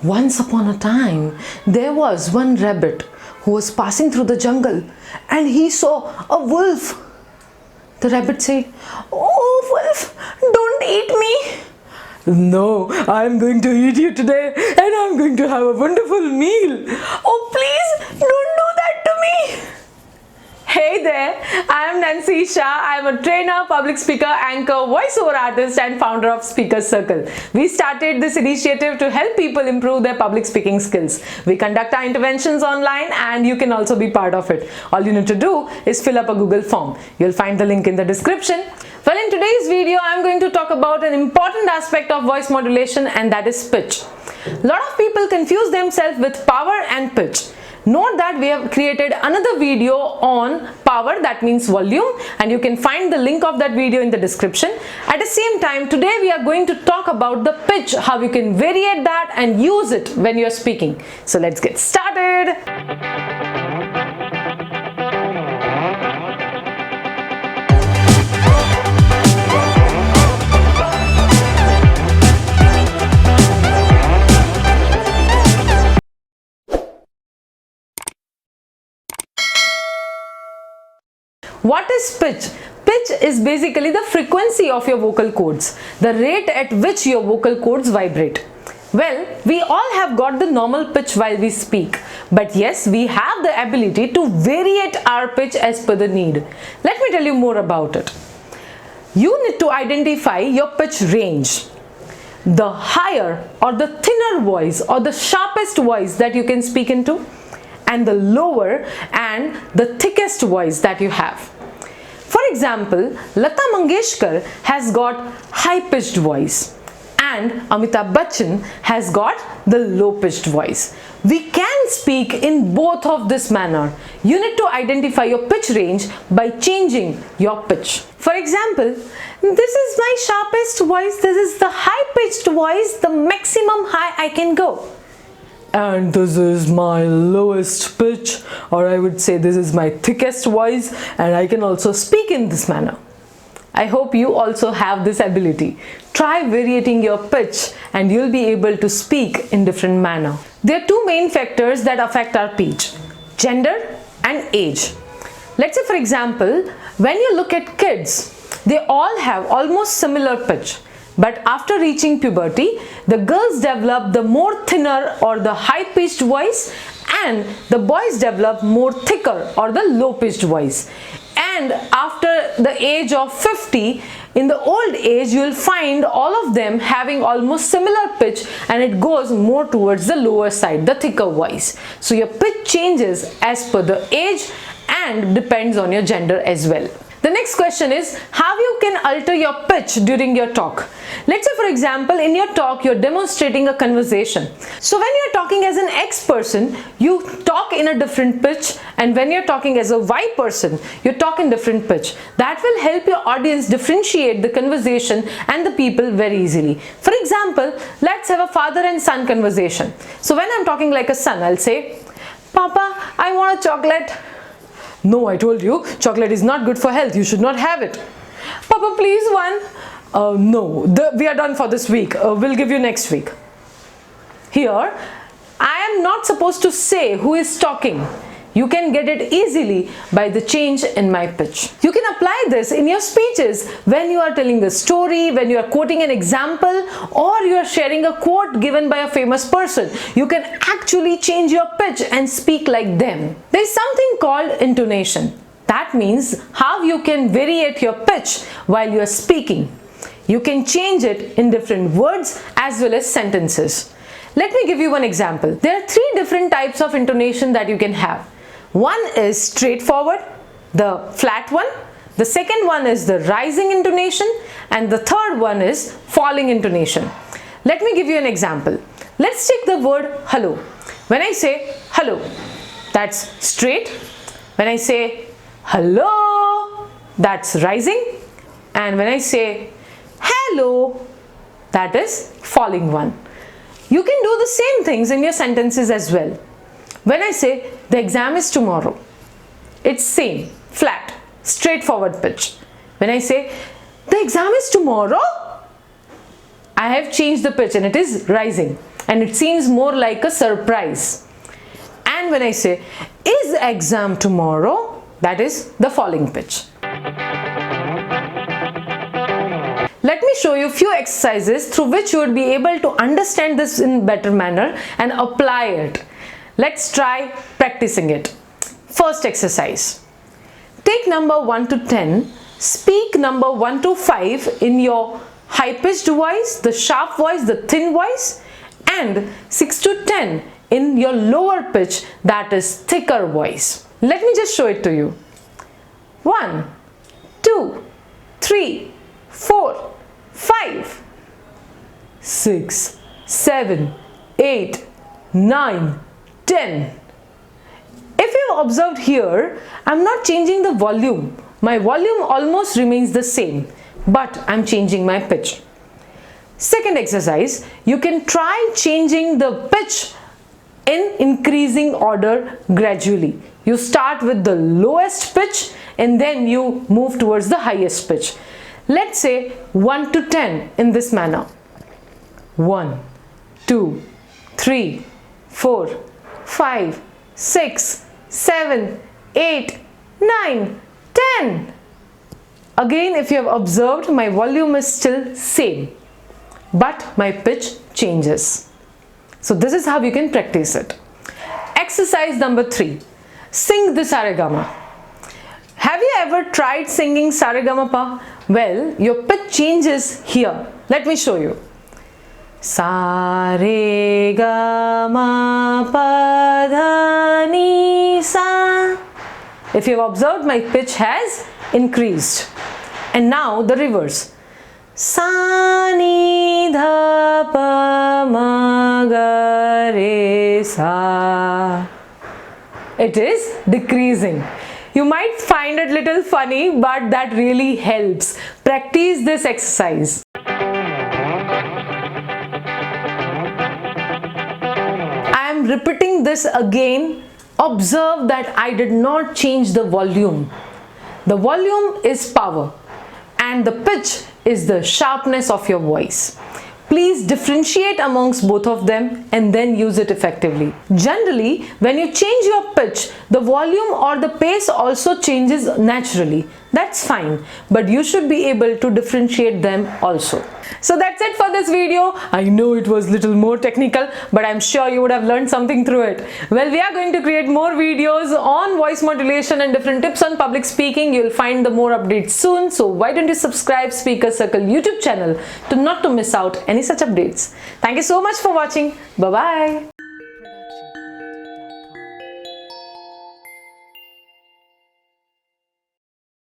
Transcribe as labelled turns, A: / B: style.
A: Once upon a time, there was one rabbit who was passing through the jungle and he saw a wolf. The rabbit said, "Oh, wolf, don't eat me." "No, I'm going to eat you today and I'm going to have a wonderful meal." "Oh, please, don't do that to me." Hey there, I am Nancy Shah. I am a trainer, public speaker, anchor, voiceover artist and founder of Speakers Circle. We started this initiative to help people improve their public speaking skills. We conduct our interventions online and you can also be part of it. All you need to do is fill up a Google form. You'll find the link in the description. Well, in today's video, I'm going to talk about an important aspect of voice modulation, and that is pitch. A lot of people confuse themselves with power and pitch. Note that we have created another video on power, that means volume, and you can find the link of that video in the description. At the same time, today we are going to talk about the pitch, how you can variate that and use it when you're speaking. So let's get started. What is pitch? Pitch is basically the frequency of your vocal cords, the rate at which your vocal cords vibrate. Well, we all have got the normal pitch while we speak, but yes, we have the ability to variate our pitch as per the need. Let me tell you more about it. You need to identify your pitch range. The higher or the thinner voice or the sharpest voice that you can speak into, and the lower and the thickest voice that you have. For example, Lata Mangeshkar has got high-pitched voice and Amitabh Bachchan has got the low-pitched voice. We can speak in both of this manner. You need to identify your pitch range by changing your pitch. For example, this is my sharpest voice, this is the high-pitched voice, the maximum high I can go. And this is my lowest pitch, or I would say this is my thickest voice, and I can also speak in this manner. I hope you also have this ability. Try varying your pitch and you'll be able to speak in different manner. There are two main factors that affect our pitch: gender and age. Let's say, for example, when you look at kids, they all have almost similar pitch. But after reaching puberty, the girls develop the more thinner or the high-pitched voice, and the boys develop more thicker or the low-pitched voice. And after the age of 50, in the old age, you will find all of them having almost similar pitch, and it goes more towards the lower side, the thicker voice. So your pitch changes as per the age and depends on your gender as well. The next question is how you can alter your pitch during your talk. Let's say, for example, in your talk you're demonstrating a conversation. So when you're talking as an X person, you talk in a different pitch, and when you're talking as a Y person, you talk in different pitch. That will help your audience differentiate the conversation and the people very easily. For example, let's have a father and son conversation. So when I'm talking like a son, I'll say, "Papa, I want a chocolate." "No, I told you, chocolate is not good for health. You should not have it." "Papa, please one." "No, we are done for this week. We'll give you next week." Here, I am not supposed to say who is talking. You can get it easily by the change in my pitch. You can apply this in your speeches when you are telling a story, when you are quoting an example, or you are sharing a quote given by a famous person. You can actually change your pitch and speak like them. There is something called intonation. That means how you can variate your pitch while you are speaking. You can change it in different words as well as sentences. Let me give you one example. There are three different types of intonation that you can have. One is straightforward, the flat one. The second one is the rising intonation, and the third one is falling intonation. Let me give you an example. Let's take the word hello. When I say hello, that's straight. When I say hello, that's rising. And when I say hello, that is falling one. You can do the same things in your sentences as well. When I say the exam is tomorrow, it's same, flat, straightforward pitch. When I say the exam is tomorrow, I have changed the pitch and it is rising. and it seems more like a surprise. And when I say, is exam tomorrow? That is the falling pitch. Let me show you a few exercises through which you would be able to understand this in better manner and apply it. Let's try practicing it. First exercise. Take number 1 to 10. Speak number 1 to 5 in your high-pitched voice, the sharp voice, the thin voice, and 6 to 10 in your lower pitch, that is thicker voice. Let me just show it to you. 1, 2, 3, 4, 5, 6, 7, 8, 9, 10. If you have observed here, I am not changing the volume. My volume almost remains the same, but I am changing my pitch. Second exercise, you can try changing the pitch in increasing order gradually. You start with the lowest pitch and then you move towards the highest pitch. Let's say 1 to 10 in this manner. 1, 2, 3, 4, 5, 6, 7, 8, 9, 10. Again, if you have observed, my volume is still same, but my pitch changes. So this is how you can practice it. Exercise number 3. Sing the Saregama. Have you ever tried singing Saregamapa? Well, your pitch changes here. Let me show you. Sa re ga ma pa dha ni sa. If you have observed, my pitch has increased. And now the reverse. Sa ni dha pa ma ga re sa. It is decreasing. You might find it little funny, but that really helps. Practice this exercise. I am repeating this again. Observe that I did not change the volume. The volume is power and the pitch is the sharpness of your voice. Please differentiate amongst both of them and then use it effectively. Generally, when you change your pitch, the volume or the pace also changes naturally. That's fine, but you should be able to differentiate them also. So that's it for this video. I know it was little more technical, but I'm sure you would have learned something through it. Well, we are going to create more videos on voice modulation and different tips on public speaking. You'll find the more updates soon. So why don't you subscribe Speaker Circle YouTube channel to not to miss out any such updates. Thank you so much for watching. Bye-bye.